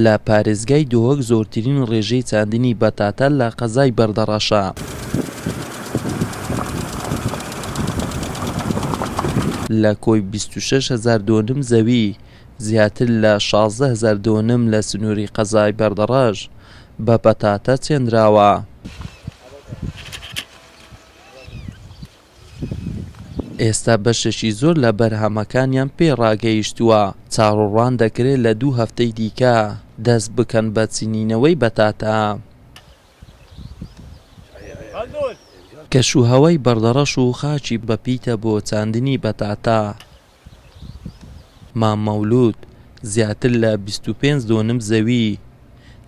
لە پارێزگای دۆوەک زۆرترین ڕێژەی چاندنی بەتاتە لە قەزای بەردەڕەشە. لە کۆی 26,000 دۆنم زەوی زیاتر لە 16,000 دۆنم لە سنووری قەزای بەردەڕەش بە بەتاتە چێندراوە. ئێستا بەشێکی زۆر لە بەرهەمەکانیان پێ ڕاگەیشتووە. چاڕوڕوان دەکرێت لە 2 هەفتەی دیکە دەست بکەن بە چینینەوەی بەتاتە. کەشوهەوای بەردەڕەش و خاچی بەپیتە بۆ چاندنی بەتاتە. مام مەولود زیاتر لە 25 دۆنم زەوی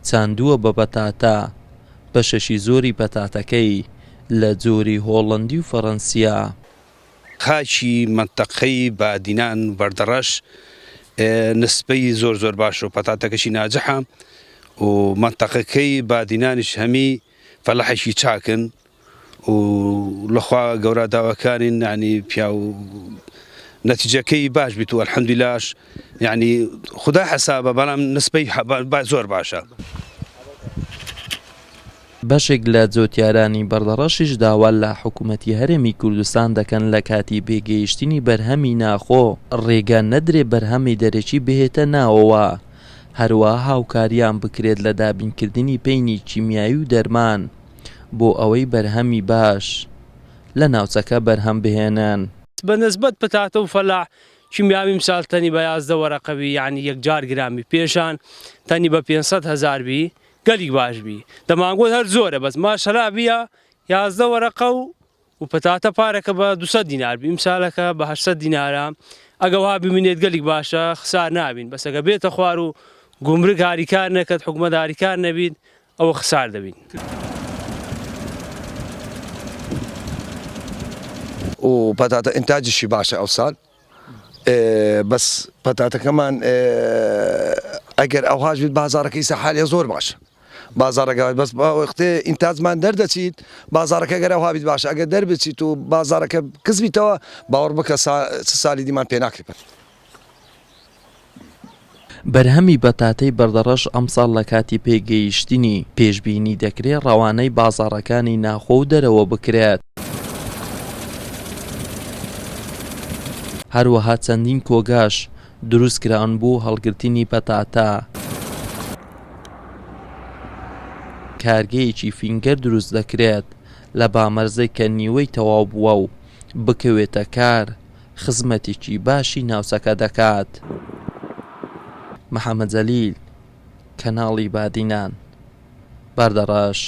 چاندووە بە بەتاتە. بەشەشی زۆری بەتاتەکەی لە جۆری هۆڵەندی و فەڕەنسیە. خاچی منتەقەی بادینان بەردەڕەش نسبەی زۆر باشە و پەتاتەکەشی ناجەحە و منتەقەکەی بادینانیش هەمی فەلاحێکی چاکن و لەخوا گەورە داواکارین یعنی پیا و نەتیجەکەی باش بیت و ئەلحەمدولیلاش یعنی خودای حەسابە بەڵام نسبەی زۆر باشە. بەشێک لە جۆتیارانی بەردەڕەشیش داوا لە حکوومەتی هەرێمی کوردستان دەکەن لە کاتی بێگەیشتنی بەرهەمی ناخۆ ڕێگە نەدرێ بەرهەمی دەرەکی بهێتە ناوەوە. هەروەها هاوکاریان بکرێت لە دابینکردنی پەینی کیمیایی و دەرمان بۆ ئەوەی بەرهەمی باش لە ناوچەکە بەرهەم بهێنن. بەنسبەت پتاتە و فەلاح کیمیاوی مثال تەنی بە 11 وەرەقەوی یعنی 1 جار گرامی پێشان تەنی بە 500,000 بی گەلیک باش بی دەمانگوت هەر زۆرە بەس ماشەڵا بیە 11 وەرەقە و پتاتە پارەکە بە 200 دینار بی مثالەکە بە 800 دینارە ئەگە وا ببینێت گەلیک باشە خسار نابین بەس ئەگە بێتە خوار و گومرگ هاریکار نەکەت حکومەت هاریکار نەبیت ئەوە خسار دەبین. و پەتاتە ئینتاجیشی باشە ئەو ساڵ بەس پەتاتەکەمان ئەگەر ئەوهاش بیت بازارەکەی سەحالیە زۆر باشە بازارەکە بەس وەختێ ئینتاجمان دەردەچیت بازارەکە گەر ئەوها بیت باشە ئەگەر دەربچیت و بازارەکە کەس بیتەوە باوەڕ بکە ساڵی دیمان پێ ناکرێت. بەرهەمی بەتاتەی بەردەڕەش ئەمساڵ لە کاتی پێگەیشتنی پێشبینی دەکرێت ڕەوانەی بازارەکانی ناخۆ و دەرەوە بکرێت. هەروەها چەندین کۆگاش دروستکراون بۆ هەڵگرتنی بەتاتە. کارگەیەکی فینگەر دروست دەکرێت لە بامەرزەی کە نیوەی تەواو بووە و بکەوێتە کار خزمەتێکی باشی ناوچەکە دەکات. محەممەد جەلیل، کەناڵی بادینان، بەردەڕەش.